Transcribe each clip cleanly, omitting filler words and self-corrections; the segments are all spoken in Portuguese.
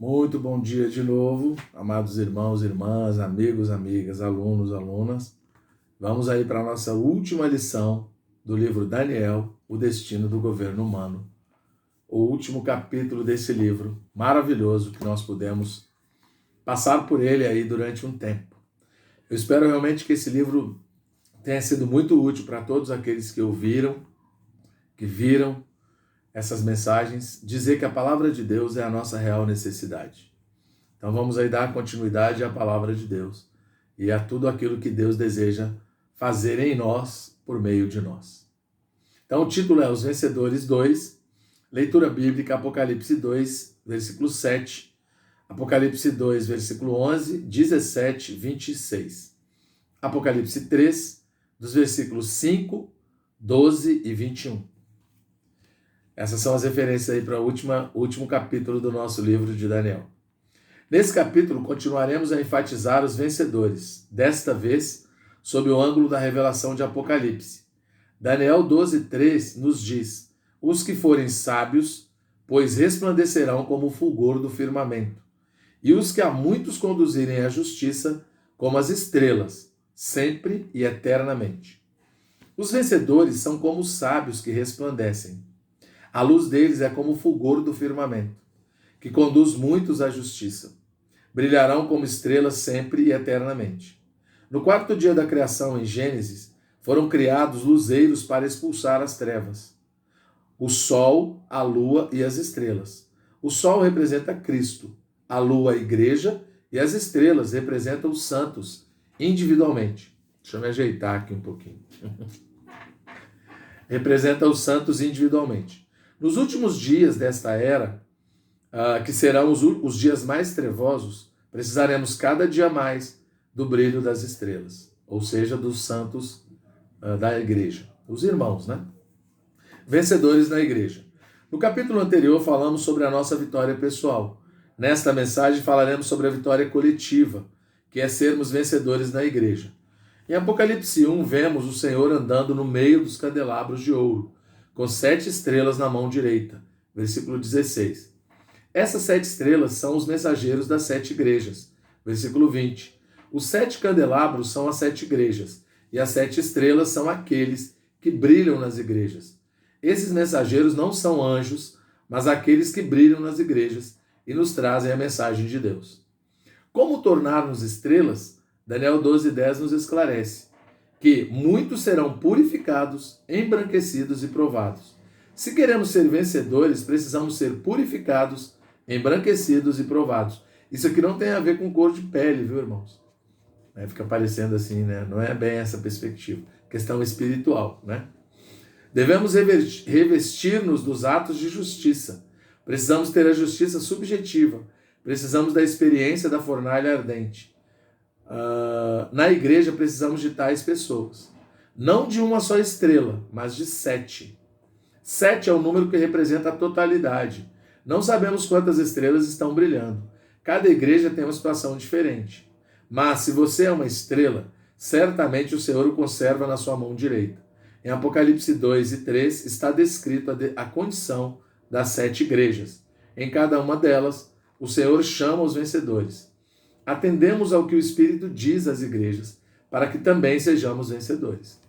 Muito bom dia de novo, amados irmãos, irmãs, amigos, amigas, alunos, alunas. Vamos aí para a nossa última lição do livro Daniel, O Destino do Governo Humano. O último capítulo desse livro maravilhoso que nós pudemos passar por ele aí durante um tempo. Eu espero realmente que esse livro tenha sido muito útil para todos aqueles que ouviram, que viram essas mensagens, dizer que a palavra de Deus é a nossa real necessidade. Então vamos aí dar continuidade à palavra de Deus e a tudo aquilo que Deus deseja fazer em nós, por meio de nós. Então o título é Os Vencedores 2, leitura bíblica Apocalipse 2, versículo 7, Apocalipse 2, versículo 11, 17, 26. Apocalipse 3, dos versículos 5, 12 e 21. Essas são as referências aí para o último capítulo do nosso livro de Daniel. Nesse capítulo, continuaremos a enfatizar os vencedores, desta vez, sob o ângulo da revelação de Apocalipse. Daniel 12:3 nos diz: os que forem sábios, pois resplandecerão como o fulgor do firmamento, e os que a muitos conduzirem à justiça, como as estrelas, sempre e eternamente. Os vencedores são como os sábios que resplandecem. A luz deles é como o fulgor do firmamento, que conduz muitos à justiça. Brilharão como estrelas sempre e eternamente. No quarto dia da criação, em Gênesis, foram criados luzeiros para expulsar as trevas. O sol, a lua e as estrelas. O sol representa Cristo, a lua a igreja e as estrelas representam os santos individualmente. Deixa eu me ajeitar aqui um pouquinho. Representa os santos individualmente. Nos últimos dias desta era, que serão os dias mais trevosos, precisaremos cada dia mais do brilho das estrelas, ou seja, dos santos da igreja, os irmãos, né? Vencedores na igreja. No capítulo anterior falamos sobre a nossa vitória pessoal. Nesta mensagem falaremos sobre a vitória coletiva, que é sermos vencedores na igreja. Em Apocalipse 1, vemos o Senhor andando no meio dos candelabros de ouro, com 7 estrelas na mão direita. Versículo 16. Essas 7 estrelas são os mensageiros das 7 igrejas. Versículo 20. Os 7 candelabros são as 7 igrejas, e as 7 estrelas são aqueles que brilham nas igrejas. Esses mensageiros não são anjos, mas aqueles que brilham nas igrejas e nos trazem a mensagem de Deus. Como tornar-nos estrelas? Daniel 12:10 nos esclarece que muitos serão purificados, embranquecidos e provados. Se queremos ser vencedores, precisamos ser purificados, embranquecidos e provados. Isso aqui não tem a ver com cor de pele, viu, irmãos? Fica parecendo assim, né? Não é bem essa perspectiva. Questão espiritual, né? Devemos revestir-nos dos atos de justiça. Precisamos ter a justiça subjetiva. Precisamos da experiência da fornalha ardente. Na igreja precisamos de tais pessoas. Não de uma só estrela, mas de 7. 7 é o número que representa a totalidade. Não sabemos quantas estrelas estão brilhando. Cada igreja tem uma situação diferente. Mas se você é uma estrela, certamente o Senhor o conserva na sua mão direita. Em Apocalipse 2 e 3 está descrito a condição das 7 igrejas. Em cada uma delas, o Senhor chama os vencedores. Atendemos ao que o Espírito diz às igrejas, para que também sejamos vencedores.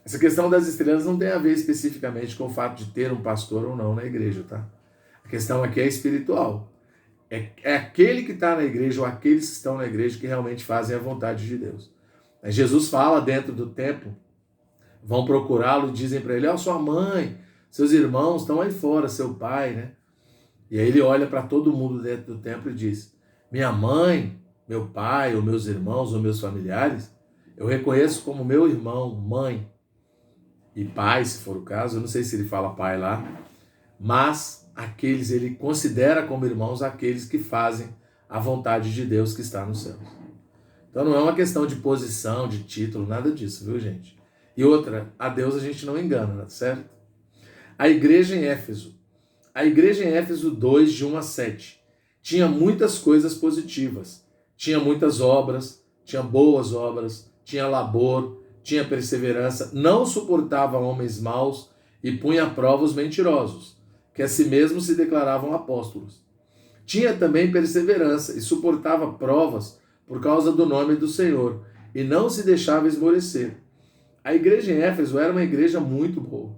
Essa questão das estrelas não tem a ver especificamente com o fato de ter um pastor ou não na igreja, tá? A questão aqui é espiritual. É aquele que está na igreja ou aqueles que estão na igreja que realmente fazem a vontade de Deus. Jesus fala dentro do templo, vão procurá-lo e dizem para ele: sua mãe, seus irmãos estão aí fora, seu pai, né? E aí ele olha para todo mundo dentro do templo e diz: minha mãe, meu pai, ou meus irmãos, ou meus familiares, eu reconheço como meu irmão, mãe e pai, se for o caso. Eu não sei se ele fala pai lá, mas aqueles ele considera como irmãos aqueles que fazem a vontade de Deus que está nos céus. Então não é uma questão de posição, de título, nada disso, viu, gente? E outra, a Deus a gente não engana, certo? A igreja em Éfeso. A igreja em Éfeso 2, de 1 a 7, tinha muitas coisas positivas. Tinha muitas obras, tinha boas obras, tinha labor, tinha perseverança, não suportava homens maus e punha à prova os mentirosos, que a si mesmos se declaravam apóstolos. Tinha também perseverança e suportava provas por causa do nome do Senhor, e não se deixava esmorecer. A igreja em Éfeso era uma igreja muito boa.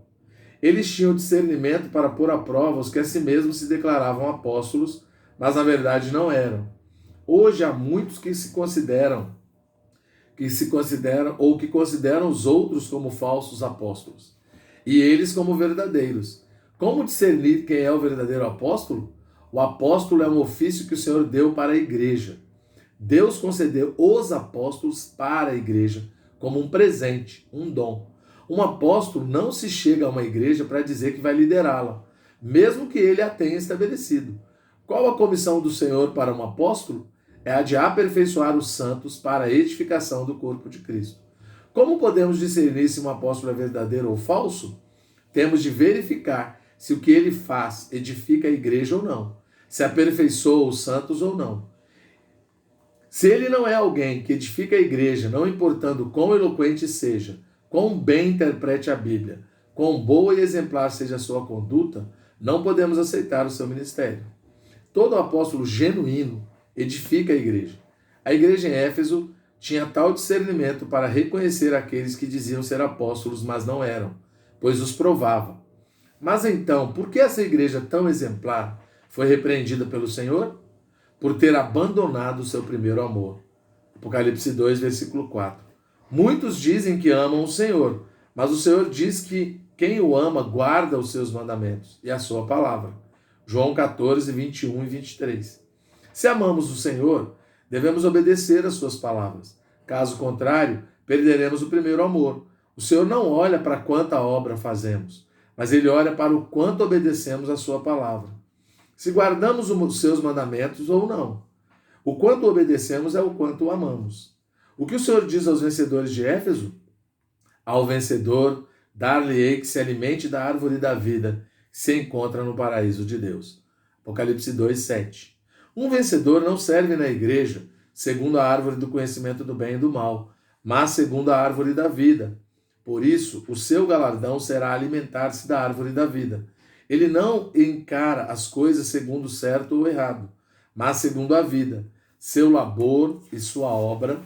Eles tinham discernimento para pôr à prova os que a si mesmos se declaravam apóstolos, mas na verdade não eram. Hoje há muitos que consideram os outros como falsos apóstolos, e eles como verdadeiros. Como discernir quem é o verdadeiro apóstolo? O apóstolo é um ofício que o Senhor deu para a igreja. Deus concedeu os apóstolos para a igreja como um presente, um dom. Um apóstolo não se chega a uma igreja para dizer que vai liderá-la, mesmo que ele a tenha estabelecido. Qual a comissão do Senhor para um apóstolo? É a de aperfeiçoar os santos para a edificação do corpo de Cristo. Como podemos discernir se um apóstolo é verdadeiro ou falso? Temos de verificar se o que ele faz edifica a igreja ou não, se aperfeiçoa os santos ou não. Se ele não é alguém que edifica a igreja, não importando quão eloquente seja, quão bem interprete a Bíblia, quão boa e exemplar seja a sua conduta, não podemos aceitar o seu ministério. Todo apóstolo genuíno edifica a igreja. A igreja em Éfeso tinha tal discernimento para reconhecer aqueles que diziam ser apóstolos, mas não eram, pois os provava. Mas então, por que essa igreja tão exemplar foi repreendida pelo Senhor? Por ter abandonado o seu primeiro amor. Apocalipse 2, versículo 4. Muitos dizem que amam o Senhor, mas o Senhor diz que quem o ama guarda os seus mandamentos e a sua palavra. João 14, 21 e 23. Se amamos o Senhor, devemos obedecer às suas palavras. Caso contrário, perderemos o primeiro amor. O Senhor não olha para quanta obra fazemos, mas Ele olha para o quanto obedecemos à sua palavra. Se guardamos os seus mandamentos ou não. O quanto obedecemos é o quanto o amamos. O que o Senhor diz aos vencedores de Éfeso? Ao vencedor, dar-lhe-ei que se alimente da árvore da vida, que se encontra no paraíso de Deus. Apocalipse 2, 7. Um vencedor não serve na igreja segundo a árvore do conhecimento do bem e do mal, mas segundo a árvore da vida. Por isso, o seu galardão será alimentar-se da árvore da vida. Ele não encara as coisas segundo certo ou errado, mas segundo a vida. Seu labor e sua obra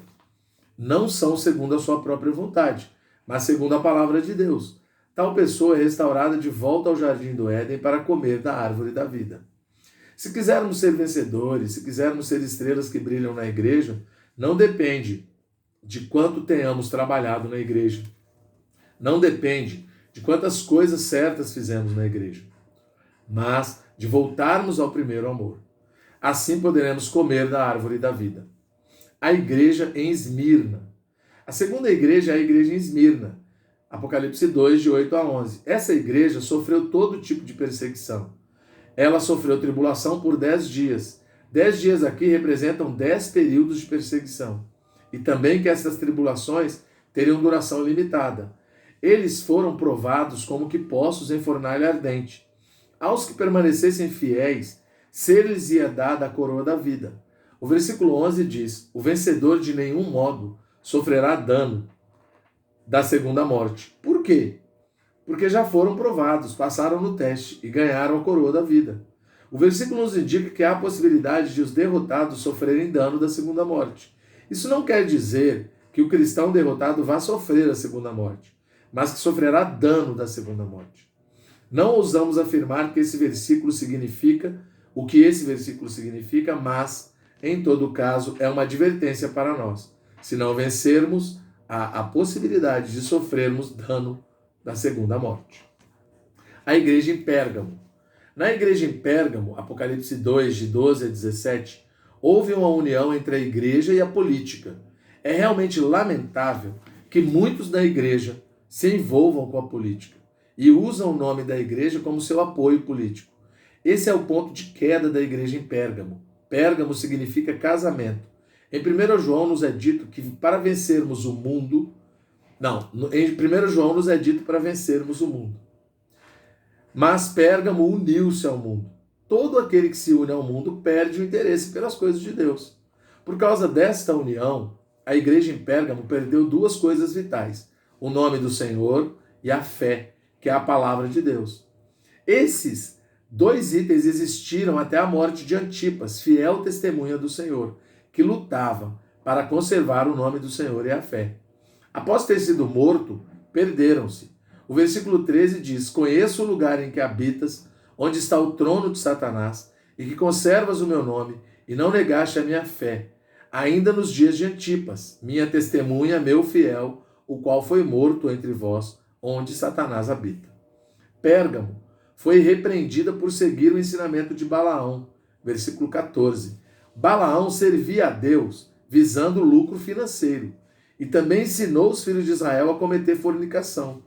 não são segundo a sua própria vontade, mas segundo a palavra de Deus. Tal pessoa é restaurada de volta ao jardim do Éden para comer da árvore da vida. Se quisermos ser vencedores, se quisermos ser estrelas que brilham na igreja, não depende de quanto tenhamos trabalhado na igreja. Não depende de quantas coisas certas fizemos na igreja, mas de voltarmos ao primeiro amor. Assim poderemos comer da árvore da vida. A igreja em Esmirna. A segunda igreja é a igreja em Esmirna. Apocalipse 2, de 8 a 11. Essa igreja sofreu todo tipo de perseguição. Ela sofreu tribulação por 10 dias. 10 dias aqui representam 10 períodos de perseguição. E também que essas tribulações teriam duração limitada. Eles foram provados como que poços em fornalha ardente. Aos que permanecessem fiéis, ser-lhes-ia dada a coroa da vida. O versículo 11 diz: o vencedor de nenhum modo sofrerá dano da segunda morte. Por quê? Porque já foram provados, passaram no teste e ganharam a coroa da vida. O versículo nos indica que há a possibilidade de os derrotados sofrerem dano da segunda morte. Isso não quer dizer que o cristão derrotado vá sofrer a segunda morte, mas que sofrerá dano da segunda morte. Não ousamos afirmar que esse versículo significa o que esse versículo significa, mas, em todo caso, é uma advertência para nós. Se não vencermos, há a possibilidade de sofrermos dano da segunda morte. A igreja em Pérgamo. Na igreja em Pérgamo, Apocalipse 2, de 12 a 17, houve uma união entre a igreja e a política. É realmente lamentável que muitos da igreja se envolvam com a política e usam o nome da igreja como seu apoio político. Esse é o ponto de queda da igreja em Pérgamo. Pérgamo significa casamento. Em 1 João nos é dito que para vencermos o mundo... em 1 João nos é dito para vencermos o mundo. Mas Pérgamo uniu-se ao mundo. Todo aquele que se une ao mundo perde o interesse pelas coisas de Deus. Por causa desta união, a igreja em Pérgamo perdeu duas coisas vitais: o nome do Senhor e a fé, que é a palavra de Deus. Esses 2 itens existiram até a morte de Antipas, fiel testemunha do Senhor, que lutava para conservar o nome do Senhor e a fé. Após ter sido morto, perderam-se. O versículo 13 diz: Conheço o lugar em que habitas, onde está o trono de Satanás, e que conservas o meu nome, e não negaste a minha fé, ainda nos dias de Antipas, minha testemunha, meu fiel, o qual foi morto entre vós, onde Satanás habita. Pérgamo foi repreendida por seguir o ensinamento de Balaão. Versículo 14. Balaão servia a Deus visando lucro financeiro e também ensinou os filhos de Israel a cometer fornicação.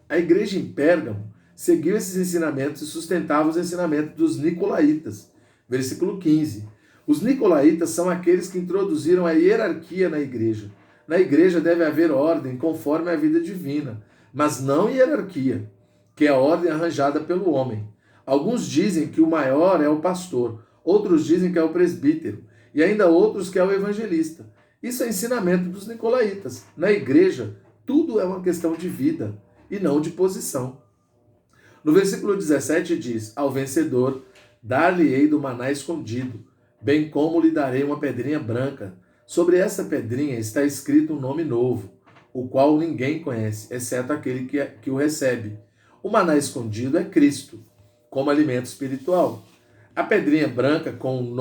A igreja em Pérgamo seguiu esses ensinamentos e sustentava os ensinamentos dos nicolaítas. Versículo 15. Os nicolaítas são aqueles que introduziram a hierarquia na igreja. Na igreja deve haver ordem conforme a vida divina, mas não hierarquia, que é a ordem arranjada pelo homem. Alguns dizem que o maior é o pastor, outros dizem que é o presbítero, e ainda outros que é o evangelista. Isso é ensinamento dos nicolaítas. Na igreja, tudo é uma questão de vida e não de posição. No versículo 17 diz: Ao vencedor dar-lhe-ei do maná escondido, bem como lhe darei uma pedrinha branca. Sobre essa pedrinha está escrito um nome novo, o qual ninguém conhece, exceto aquele que o recebe. O maná escondido é Cristo, como alimento espiritual. A pedrinha branca com um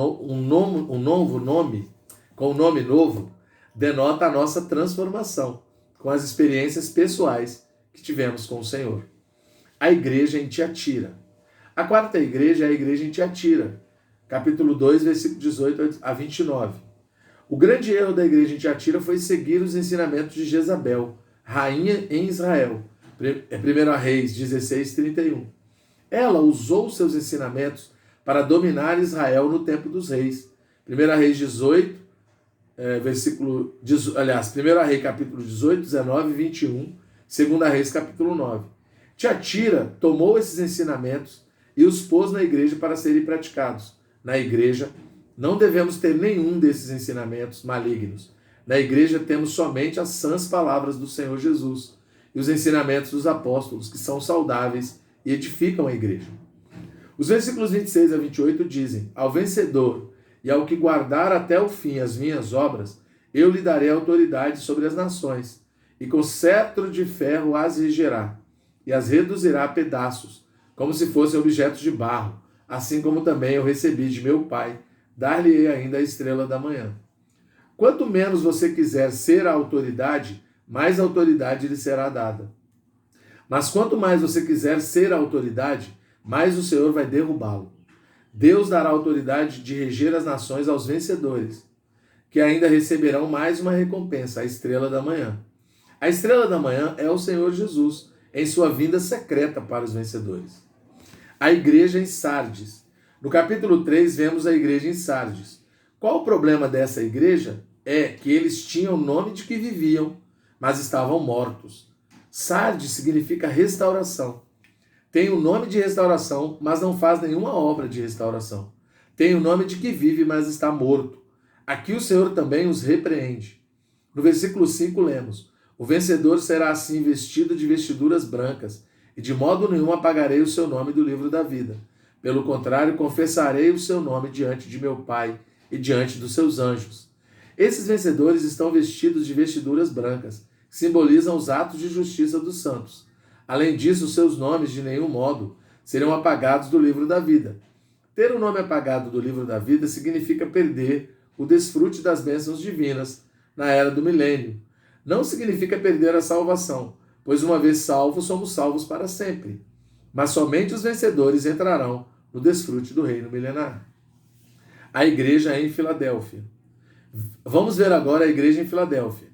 nome novo denota a nossa transformação, com as experiências pessoais que tivemos com o Senhor. A igreja em Tiatira. A quarta igreja é a igreja em Tiatira, capítulo 2, versículo 18 a 29. O grande erro da igreja em Tiatira foi seguir os ensinamentos de Jezabel, rainha em Israel. 1 Reis 16, 31. Ela usou seus ensinamentos para dominar Israel no tempo dos reis. 1 Reis 18, 1 Reis capítulo 18, 19 e 21, 2 Reis capítulo 9. Tiatira tomou esses ensinamentos e os pôs na igreja para serem praticados. Na igreja, não devemos ter nenhum desses ensinamentos malignos. Na igreja temos somente as sãs palavras do Senhor Jesus e os ensinamentos dos apóstolos, que são saudáveis e edificam a igreja. Os versículos 26 a 28 dizem: Ao vencedor e ao que guardar até o fim as minhas obras, eu lhe darei autoridade sobre as nações, e com cetro de ferro as regerá, e as reduzirá a pedaços, como se fossem objetos de barro, assim como também eu recebi de meu Pai, dar-lhe-ei ainda a estrela da manhã. Quanto menos você quiser ser a autoridade, mais autoridade lhe será dada. Mas quanto mais você quiser ser a autoridade, mais o Senhor vai derrubá-lo. Deus dará autoridade de reger as nações aos vencedores, que ainda receberão mais uma recompensa, a estrela da manhã. A estrela da manhã é o Senhor Jesus, em sua vinda secreta para os vencedores. A igreja em Sardes. No capítulo 3, vemos a igreja em Sardes. Qual o problema dessa igreja? É que eles tinham o nome de que viviam, mas estavam mortos. Sardes significa restauração. Tem o nome de restauração, mas não faz nenhuma obra de restauração. Tem o nome de que vive, mas está morto. Aqui o Senhor também os repreende. No versículo 5 lemos: O vencedor será assim vestido de vestiduras brancas, e de modo nenhum apagarei o seu nome do livro da vida. Pelo contrário, confessarei o seu nome diante de meu Pai e diante dos seus anjos. Esses vencedores estão vestidos de vestiduras brancas, que simbolizam os atos de justiça dos santos. Além disso, seus nomes de nenhum modo serão apagados do livro da vida. Ter o nome apagado do livro da vida significa perder o desfrute das bênçãos divinas na era do milênio. Não significa perder a salvação, pois uma vez salvos, somos salvos para sempre. Mas somente os vencedores entrarão no desfrute do reino milenar. A igreja em Filadélfia. Vamos ver agora a igreja em Filadélfia.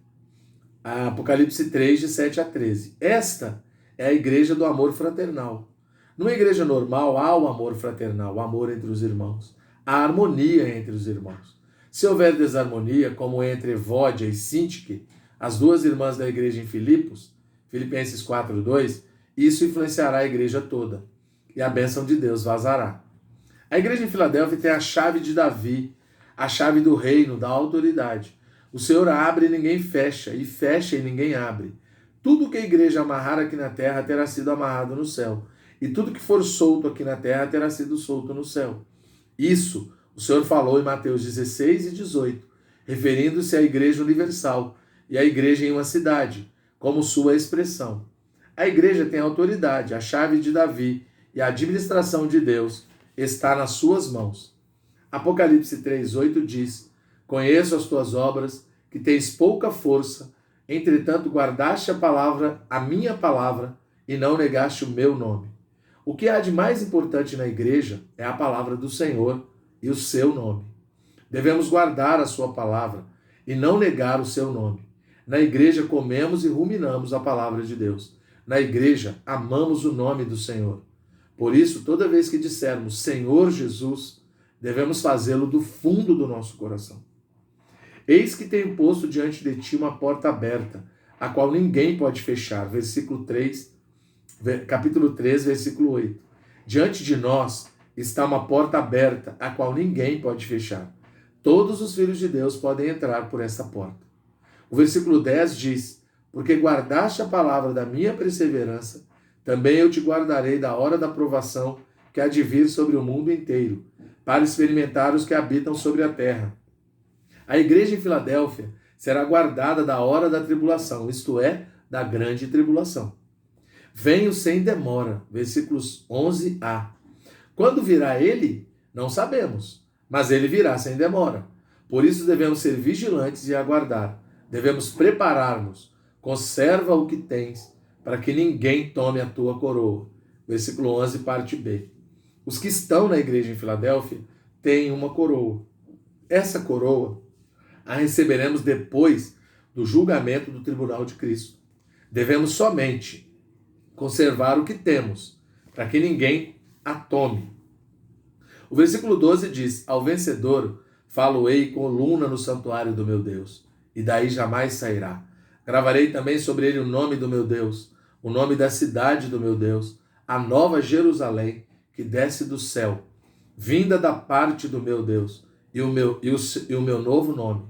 Apocalipse 3, de 7 a 13. Esta é a igreja do amor fraternal. Numa igreja normal, há o amor fraternal, o amor entre os irmãos. Há harmonia entre os irmãos. Se houver desarmonia, como entre Evódia e Síntique, as duas irmãs da igreja em Filipos, Filipenses 4:2, isso influenciará a igreja toda, e a bênção de Deus vazará. A igreja em Filadélfia tem a chave de Davi, a chave do reino, da autoridade. O Senhor abre e ninguém fecha, e fecha e ninguém abre. Tudo que a igreja amarrar aqui na terra terá sido amarrado no céu, e tudo que for solto aqui na terra terá sido solto no céu. Isso o Senhor falou em Mateus 16 e 18, referindo-se à Igreja Universal e à Igreja em uma cidade, como sua expressão. A Igreja tem autoridade, a chave de Davi e a administração de Deus está nas suas mãos. Apocalipse 3:8 diz: Conheço as tuas obras, que tens pouca força, entretanto guardaste a minha palavra, e não negaste o meu nome. O que há de mais importante na igreja é a palavra do Senhor e o seu nome. Devemos guardar a sua palavra e não negar o seu nome. Na igreja comemos e ruminamos a palavra de Deus. Na igreja amamos o nome do Senhor. Por isso, toda vez que dissermos Senhor Jesus, devemos fazê-lo do fundo do nosso coração. Eis que tenho posto diante de ti uma porta aberta, a qual ninguém pode fechar. Capítulo 3, versículo 8. Diante de nós está uma porta aberta, a qual ninguém pode fechar. Todos os filhos de Deus podem entrar por essa porta. O versículo 10 diz: Porque guardaste a palavra da minha perseverança, também eu te guardarei da hora da provação que há de vir sobre o mundo inteiro, para experimentar os que habitam sobre a terra. A igreja em Filadélfia será guardada da hora da tribulação, isto é, da grande tribulação. Venho sem demora, versículos 11a. Quando virá ele? Não sabemos, mas ele virá sem demora. Por isso devemos ser vigilantes e aguardar. Devemos preparar-nos. Conserva o que tens, para que ninguém tome a tua coroa. Versículo 11, parte B. Os que estão na igreja em Filadélfia têm uma coroa. Essa coroa a receberemos depois do julgamento do tribunal de Cristo. Devemos somente conservar o que temos, para que ninguém a tome. O versículo 12 diz: Ao vencedor falo-ei coluna no santuário do meu Deus, e daí jamais sairá. Gravarei também sobre ele o nome do meu Deus, o nome da cidade do meu Deus, a nova Jerusalém, que desce do céu, vinda da parte do meu Deus, e o meu novo nome.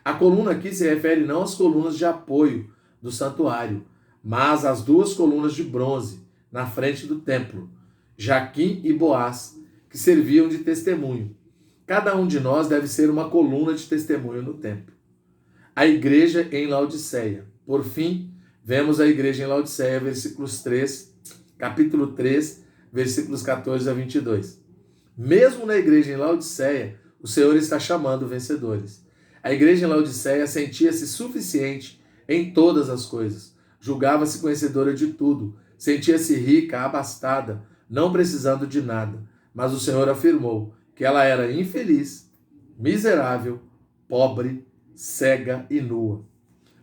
A coluna aqui se refere não às colunas de apoio do santuário, mas às duas colunas de bronze na frente do templo, Jaquim e Boaz, que serviam de testemunho. Cada um de nós deve ser uma coluna de testemunho no templo. A igreja em Laodiceia. Por fim, vemos a igreja em Laodiceia, capítulo 3, versículos 14 a 22. Mesmo na igreja em Laodiceia, o Senhor está chamando vencedores. A igreja em Laodiceia sentia-se suficiente em todas as coisas, julgava-se conhecedora de tudo, sentia-se rica, abastada, não precisando de nada. Mas o Senhor afirmou que ela era infeliz, miserável, pobre, cega e nua.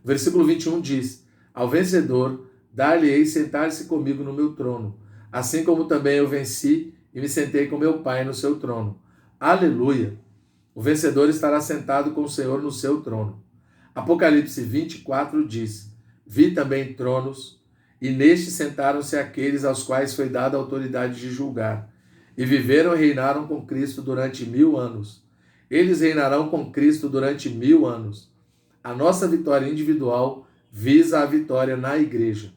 Versículo 21 diz: Ao vencedor dar-lhe-ei sentar-se comigo no meu trono, assim como também eu venci e me sentei com meu Pai no seu trono. Aleluia! O vencedor estará sentado com o Senhor no seu trono. Apocalipse 24 diz: Vi também tronos, e neste sentaram-se aqueles aos quais foi dada a autoridade de julgar, e viveram e reinaram com Cristo durante 1000 anos. Eles reinarão com Cristo durante 1000 anos. A nossa vitória individual visa a vitória na igreja.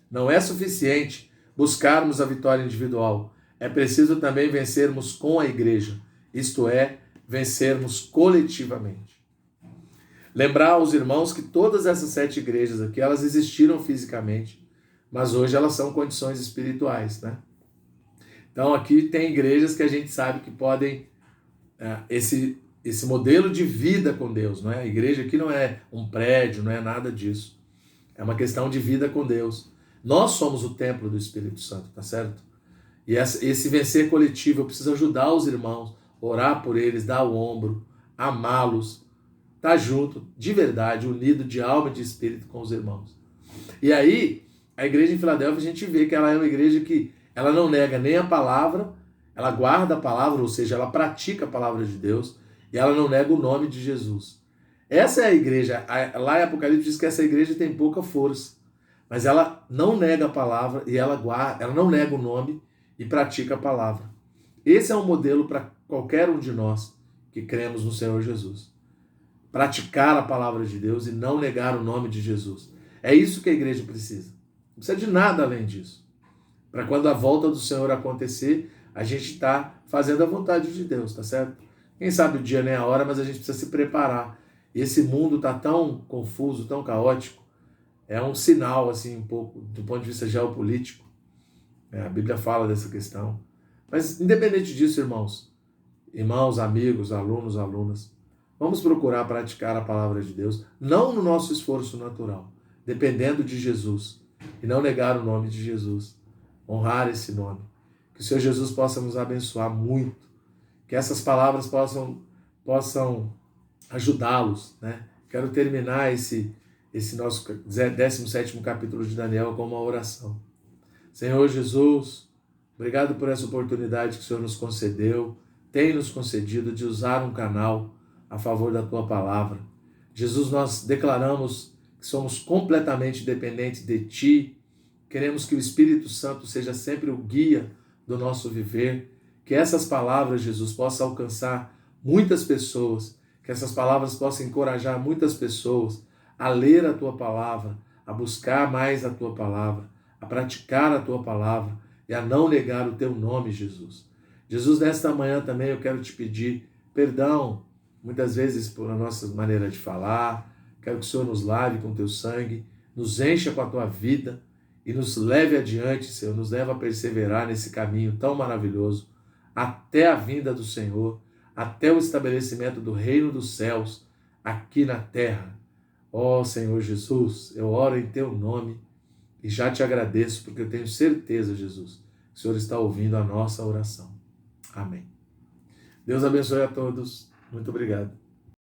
Não é suficiente buscarmos a vitória individual. É preciso também vencermos com a igreja, isto é, vencermos coletivamente. Lembrar aos irmãos que todas essas 7 igrejas aqui, elas existiram fisicamente, mas hoje elas são condições espirituais, né? Então aqui tem igrejas que a gente sabe que podem, esse modelo de vida com Deus, não é? A igreja aqui não é um prédio, não é nada disso. É uma questão de vida com Deus. Nós somos o templo do Espírito Santo, tá certo? E esse vencer coletivo, eu preciso ajudar os irmãos, orar por eles, dar o ombro, amá-los, estar junto, de verdade, unido de alma e de espírito com os irmãos. E aí, a igreja em Filadélfia, a gente vê que ela é uma igreja que ela não nega nem a palavra, ela guarda a palavra, ou seja, ela pratica a palavra de Deus, e ela não nega o nome de Jesus. Essa é a igreja, lá em Apocalipse diz que essa igreja tem pouca força, mas ela não nega a palavra, e ela não nega o nome e pratica a palavra. Esse é um modelo para qualquer um de nós que cremos no Senhor Jesus. Praticar a palavra de Deus e não negar o nome de Jesus. É isso que a igreja precisa. Não precisa de nada além disso. para quando a volta do Senhor acontecer, a gente está fazendo a vontade de Deus, tá certo? Quem sabe o dia nem a hora, mas a gente precisa se preparar. E esse mundo está tão confuso, tão caótico, é um sinal, assim, um pouco, do ponto de vista geopolítico. A Bíblia fala dessa questão. Mas, independente disso, irmãos, amigos, alunos, alunas, vamos procurar praticar a palavra de Deus, não no nosso esforço natural, dependendo de Jesus, e não negar o nome de Jesus, honrar esse nome. Que o Senhor Jesus possa nos abençoar muito, que essas palavras possam ajudá-los, né? Quero terminar esse nosso 17º capítulo de Daniel com uma oração. Senhor Jesus, obrigado por essa oportunidade que o Senhor nos concedeu, tem nos concedido de usar um canal a favor da Tua palavra. Jesus, nós declaramos que somos completamente dependentes de Ti, queremos que o Espírito Santo seja sempre o guia do nosso viver, que essas palavras, Jesus, possam alcançar muitas pessoas, que essas palavras possam encorajar muitas pessoas a ler a Tua palavra, a buscar mais a Tua palavra, a praticar a Tua palavra e a não negar o Teu nome, Jesus. Jesus, nesta manhã também eu quero te pedir perdão, muitas vezes por a nossa maneira de falar. Quero que o Senhor nos lave com Teu sangue, nos encha com a Tua vida e nos leve adiante, Senhor, nos leve a perseverar nesse caminho tão maravilhoso, até a vinda do Senhor, até o estabelecimento do reino dos céus aqui na terra. Ó Senhor Jesus, eu oro em Teu nome e já te agradeço, porque eu tenho certeza, Jesus, que o Senhor está ouvindo a nossa oração. Amém. Deus abençoe a todos. Muito obrigado.